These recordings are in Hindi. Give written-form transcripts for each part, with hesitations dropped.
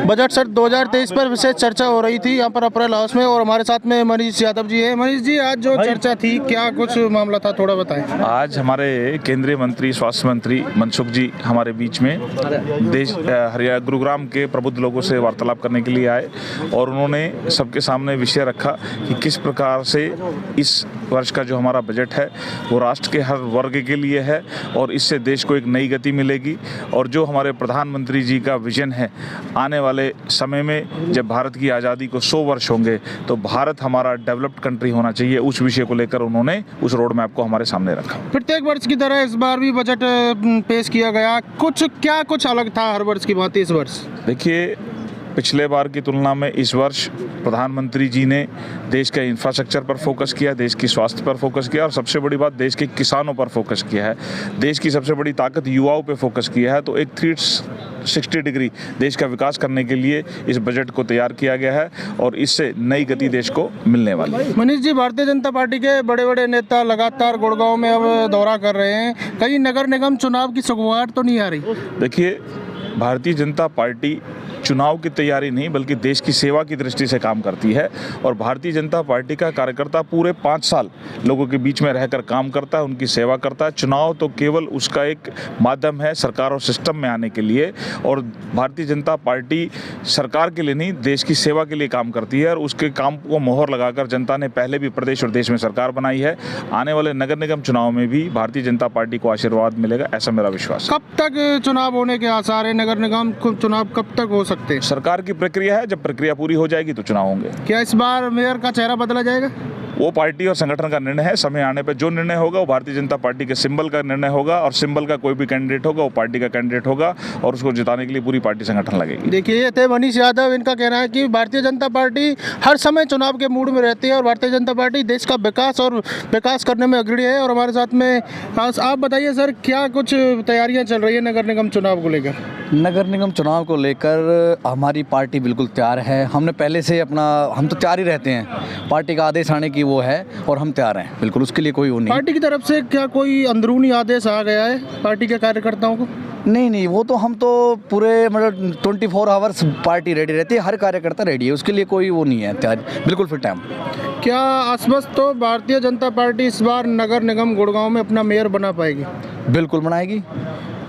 बजट सत्र 2023 पर विशेष चर्चा हो रही थी यहाँ पर अप्रैल हाउस में, और हमारे साथ में मनीष यादव जी है। मनीष जी, आज जो चर्चा थी, क्या कुछ मामला था, थोड़ा बताएं। आज हमारे केंद्रीय मंत्री स्वास्थ्य मंत्री मनसुख जी हमारे बीच में देश हरियाणा गुरुग्राम के प्रबुद्ध लोगों से वार्तालाप करने के लिए आए, और उन्होंने सबके सामने विषय रखा कि किस प्रकार से इस वर्ष का जो हमारा बजट है वो राष्ट्र के हर वर्ग के लिए है, और इससे देश को एक नई गति मिलेगी। और जो हमारे प्रधानमंत्री जी का विजन है, आने वाले समय में जब भारत की आज़ादी को 100 वर्ष होंगे तो भारत हमारा डेवलप्ड कंट्री होना चाहिए, उस विषय को लेकर उन्होंने उस रोड मैप को हमारे सामने रखा। प्रत्येक वर्ष की तरह इस बार भी बजट पेश किया गया, कुछ अलग था हर वर्ष की भांति इस वर्ष? देखिए, पिछले बार की तुलना में इस वर्ष प्रधानमंत्री जी ने देश के इंफ्रास्ट्रक्चर पर फोकस किया, देश की स्वास्थ्य पर फोकस किया, और सबसे बड़ी बात देश के किसानों पर फोकस किया है। देश की सबसे बड़ी ताकत युवाओं पे फोकस किया है। तो एक 360 डिग्री देश का विकास करने के लिए इस बजट को तैयार किया गया है, और इससे नई गति देश को मिलने वाली है। मनीष जी, भारतीय जनता पार्टी के बड़े बड़े नेता लगातार गुड़गांव में अब दौरा कर रहे हैं, कहीं नगर निगम चुनाव की सुगबुगाहट तो नहीं आ रही? देखिए, भारतीय जनता पार्टी चुनाव की तैयारी नहीं बल्कि देश की सेवा की दृष्टि से काम करती है, और भारतीय जनता पार्टी का कार्यकर्ता पूरे 5 साल लोगों के बीच में रहकर काम करता है, उनकी सेवा करता है। चुनाव तो केवल उसका एक माध्यम है सरकार और सिस्टम में आने के लिए, और भारतीय जनता पार्टी सरकार के लिए नहीं, देश की सेवा के लिए काम करती है, और उसके काम को मोहर लगाकर जनता ने पहले भी प्रदेश और देश में सरकार बनाई है। आने वाले नगर निगम चुनाव में भी भारतीय जनता पार्टी को आशीर्वाद मिलेगा, ऐसा मेरा विश्वास है। कब तक चुनाव होने के आसार है? नगर निगम चुनाव कब तक हो सकते हैं? सरकार की प्रक्रिया है, जब प्रक्रिया पूरी हो जाएगी तो चुनाव होंगे। क्या इस बार मेयर का चेहरा बदला जाएगा? वो पार्टी और संगठन का निर्णय है। समय आने पर जो निर्णय होगा वो भारतीय जनता पार्टी के सिंबल का निर्णय होगा, और सिंबल का कोई भी कैंडिडेट होगा वो पार्टी का कैंडिडेट होगा, और उसको जिताने के लिए पूरी पार्टी संगठन लगेगी। देखिए, ये थे मनीष यादव। इनका कहना है कि भारतीय जनता पार्टी हर समय चुनाव के मूड में रहती है, और भारतीय जनता पार्टी देश का विकास करने में अग्रणी है। और हमारे साथ में आप बताइए सर, क्या कुछ तैयारियां चल रही है नगर निगम चुनाव को लेकर? नगर निगम चुनाव को लेकर हमारी पार्टी बिल्कुल तैयार है। हमने पहले से हम तो तैयार ही रहते हैं, पार्टी का आदेश आने की वो है, और हम तैयार हैं बिल्कुल, उसके लिए कोई वो नहीं। पार्टी की तरफ से क्या कोई अंदरूनी आदेश आ गया है पार्टी के कार्यकर्ताओं को? नहीं, वो तो हम तो पूरे मतलब 24 आवर्स पार्टी रेडी रहती है, हर कार्यकर्ता रेडी है, उसके लिए कोई वो नहीं है, तैयार बिल्कुल फिट है हम। क्या आश्वस्त तो भारतीय जनता पार्टी इस बार नगर निगम गुड़गांव में अपना मेयर बना पाएगी? बिल्कुल बनाएगी।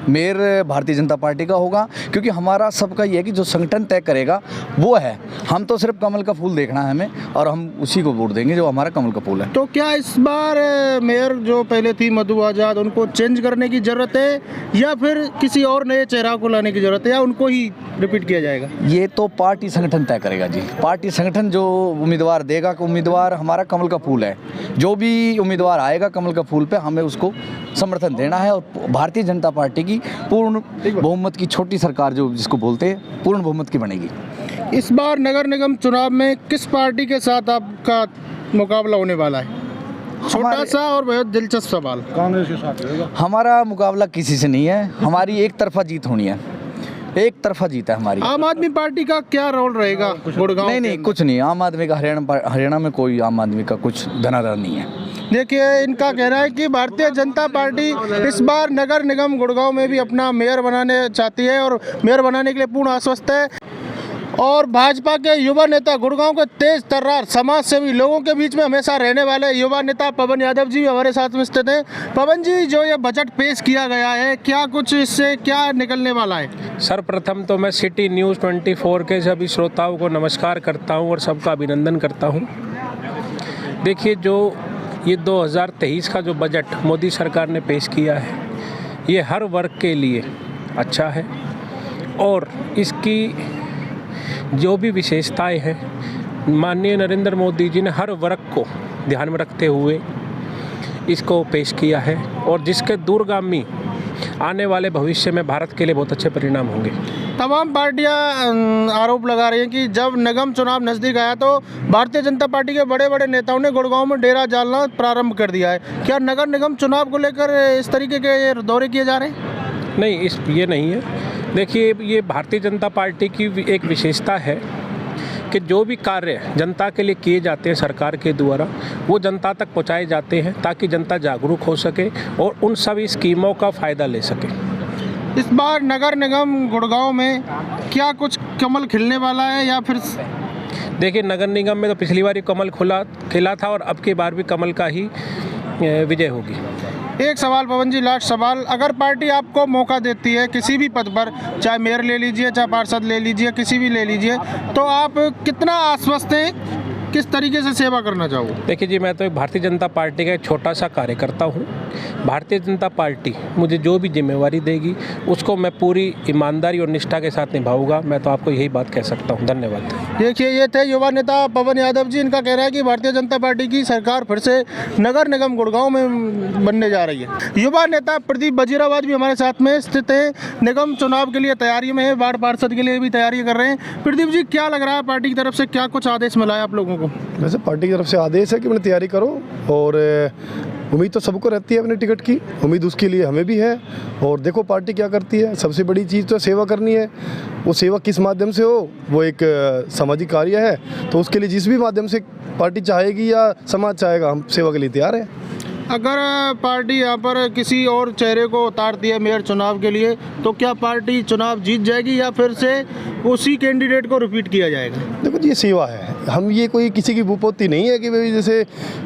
मेयर भारतीय जनता पार्टी का होगा, क्योंकि हमारा सबका ये है कि जो संगठन तय करेगा वो है। हम तो सिर्फ कमल का फूल देखना है हमें, और हम उसी को वोट देंगे जो हमारा कमल का फूल है। तो क्या इस बार मेयर जो पहले थी मधु आज़ाद, उनको चेंज करने की ज़रूरत है, या फिर किसी और नए चेहरा को लाने की ज़रूरत है, या उनको ही रिपीट किया जाएगा? ये तो पार्टी संगठन तय करेगा जी। पार्टी संगठन जो उम्मीदवार देगा, कि उम्मीदवार हमारा कमल का फूल है, जो भी उम्मीदवार आएगा कमल का फूल पे हमें उसको समर्थन देना है, और भारतीय जनता पार्टी की पूर्ण बहुमत की छोटी सरकार जो जिसको बोलते हैं पूर्ण बहुमत की बनेगी। इस बार नगर निगम चुनाव में किस पार्टी के साथ आपका मुकाबला होने वाला है? छोटा सा और बहुत दिलचस्प सवाल। कांग्रेस के साथ हमारा मुकाबला किसी से नहीं है, हमारी एक तरफा जीत होनी है, एक तरफा जीत है हमारी। आम आदमी पार्टी का क्या रोल रहेगा गुड़गांव? नहीं, कुछ नहीं। आम आदमी का हरियाणा में कोई आम आदमी का कुछ धनाधन नहीं है। देखिए, इनका कहना है कि भारतीय जनता पार्टी इस बार नगर निगम गुड़गांव में भी अपना मेयर बनाने चाहती है, और मेयर बनाने के लिए पूर्ण आश्वस्त है। और भाजपा के युवा नेता, गुड़गांव के तेज तर्रार समाज सेवी, लोगों के बीच में हमेशा रहने वाले युवा नेता पवन यादव जी हमारे साथ में स्थित हैं। पवन जी, जो ये बजट पेश किया गया है, क्या कुछ इससे क्या निकलने वाला है? सर्वप्रथम तो मैं सिटी न्यूज़ 24 के सभी श्रोताओं को नमस्कार करता हूं और सबका अभिनंदन करता हूं। देखिए, जो ये 2023 का जो बजट मोदी सरकार ने पेश किया है, ये हर वर्ग के लिए अच्छा है, और इसकी जो भी विशेषताएं हैं, माननीय नरेंद्र मोदी जी ने हर वर्ग को ध्यान में रखते हुए इसको पेश किया है, और जिसके दूरगामी आने वाले भविष्य में भारत के लिए बहुत अच्छे परिणाम होंगे। तमाम पार्टियां आरोप लगा रही हैं कि जब निगम चुनाव नज़दीक आया तो भारतीय जनता पार्टी के बड़े बड़े नेताओं ने गुड़गांव में डेरा डालना प्रारंभ कर दिया है। क्या नगर निगम चुनाव को लेकर इस तरीके के दौरे किए जा रहे हैं? नहीं, ये नहीं है। देखिए, ये भारतीय जनता पार्टी की एक विशेषता है कि जो भी कार्य जनता के लिए किए जाते हैं सरकार के द्वारा, वो जनता तक पहुंचाए जाते हैं, ताकि जनता जागरूक हो सके और उन सभी स्कीमों का फ़ायदा ले सके। इस बार नगर निगम गुड़गांव में क्या कुछ कमल खिलने वाला है या फिर देखिए, नगर निगम में तो पिछली बार ही कमल खिला था और अब की बार भी कमल का ही विजय होगी। एक सवाल पवन जी, लास्ट सवाल, अगर पार्टी आपको मौका देती है किसी भी पद पर, चाहे मेयर ले लीजिए, चाहे पार्षद ले लीजिए, किसी भी ले लीजिए, तो आप कितना आश्वस्त हैं, किस तरीके से सेवा करना चाहोगे? देखिए जी, मैं तो एक भारतीय जनता पार्टी का एक छोटा सा कार्यकर्ता हूँ। भारतीय जनता पार्टी मुझे जो भी जिम्मेवारी देगी उसको मैं पूरी ईमानदारी और निष्ठा के साथ निभाऊंगा। मैं तो आपको यही बात कह सकता हूँ। धन्यवाद। देखिए, ये थे युवा नेता पवन यादव जी। इनका कहना है कि भारतीय जनता पार्टी की सरकार फिर से नगर निगम गुड़गांव में बनने जा रही है। युवा नेता प्रदीप वजीराबाद भी हमारे साथ में स्थित है, निगम चुनाव के लिए तैयारी में है, वार्ड पार्षद के लिए भी तैयारी कर रहे हैं। प्रदीप जी, क्या लग रहा है, पार्टी की तरफ से क्या कुछ आदेश मिला है आप लोगों को? वैसे पार्टी की तरफ से आदेश है कि मैंने तैयारी करो, और उम्मीद तो सबको रहती है अपने टिकट की, उम्मीद उसके लिए हमें भी है। और देखो पार्टी क्या करती है, सबसे बड़ी चीज़ तो सेवा करनी है। वो सेवा किस माध्यम से हो, वो एक सामाजिक कार्य है, तो उसके लिए जिस भी माध्यम से पार्टी चाहेगी या समाज चाहेगा, हम सेवा के लिए तैयार हैं। अगर पार्टी यहाँ पर किसी और चेहरे को उतारती है मेयर चुनाव के लिए, तो क्या पार्टी चुनाव जीत जाएगी या फिर से उसी कैंडिडेट को रिपीट किया जाएगा? देखो जी, ये सेवा है, हम ये कोई किसी की भूपोती नहीं है कि भाई जैसे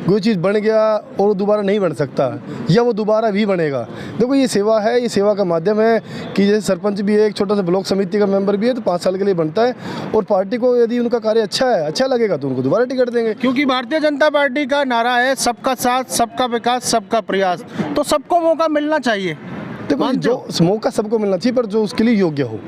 कोई चीज़ बन गया और वो दोबारा नहीं बन सकता या वो दोबारा भी बनेगा। देखो ये सेवा है, ये सेवा का माध्यम है कि जैसे सरपंच भी है, एक छोटा सा ब्लॉक समिति का मेंबर भी है, तो 5 साल के लिए बनता है, और पार्टी को यदि उनका कार्य अच्छा लगेगा तो उनको दोबारा टिकट देंगे। क्योंकि भारतीय जनता पार्टी का नारा है सबका साथ, सबका विकास, सबका प्रयास, तो सबको मौका मिलना चाहिए। देखो जो मौका सबको मिलना चाहिए, पर जो उसके लिए योग्य हो,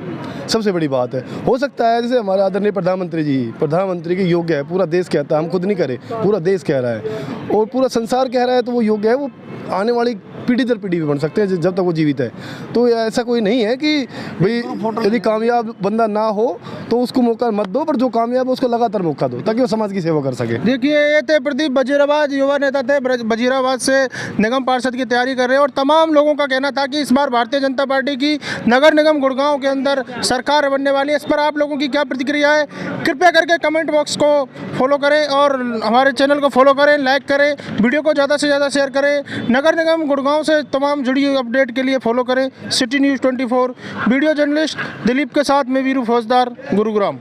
सबसे बड़ी बात है। हो सकता है जैसे हमारे आदरणीय प्रधानमंत्री के योग्य है, पूरा देश कहता है, हम खुद नहीं करे, पूरा देश कह रहा है और पूरा संसार कह रहा है, तो वो योग्य है। वो आने वाली पीढ़ी दर पीढ़ी भी बन सकते हैं जब तक वो जीवित है। तो ऐसा कोई नहीं है कि भाई यदि कामयाब बंदा ना हो तो उसको मौका मत दो, पर जो कामयाब है उसको लगातार मौका दो, ताकि वो समाज की सेवा कर सके। देखिए, ये थे प्रदीप वजीराबाद, युवा नेता थे, वजीराबाद से निगम पार्षद की तैयारी कर रहे हैं। और तमाम लोगों का कहना था कि इस बार भारतीय जनता पार्टी की नगर निगम गुड़गांव के अंदर सरकार बनने वाली है। इस पर आप लोगों की क्या प्रतिक्रिया है? कृपया करके कमेंट बॉक्स को फॉलो करें और हमारे चैनल को फॉलो करें, लाइक करें, वीडियो को ज़्यादा से ज़्यादा शेयर करें। नगर निगम गुड़गांव से तमाम जुड़ी हुई अपडेट के लिए फॉलो करें city news 24। Video journalist Dilip के साथ मैं वीरू फौजदार, गुरुग्राम।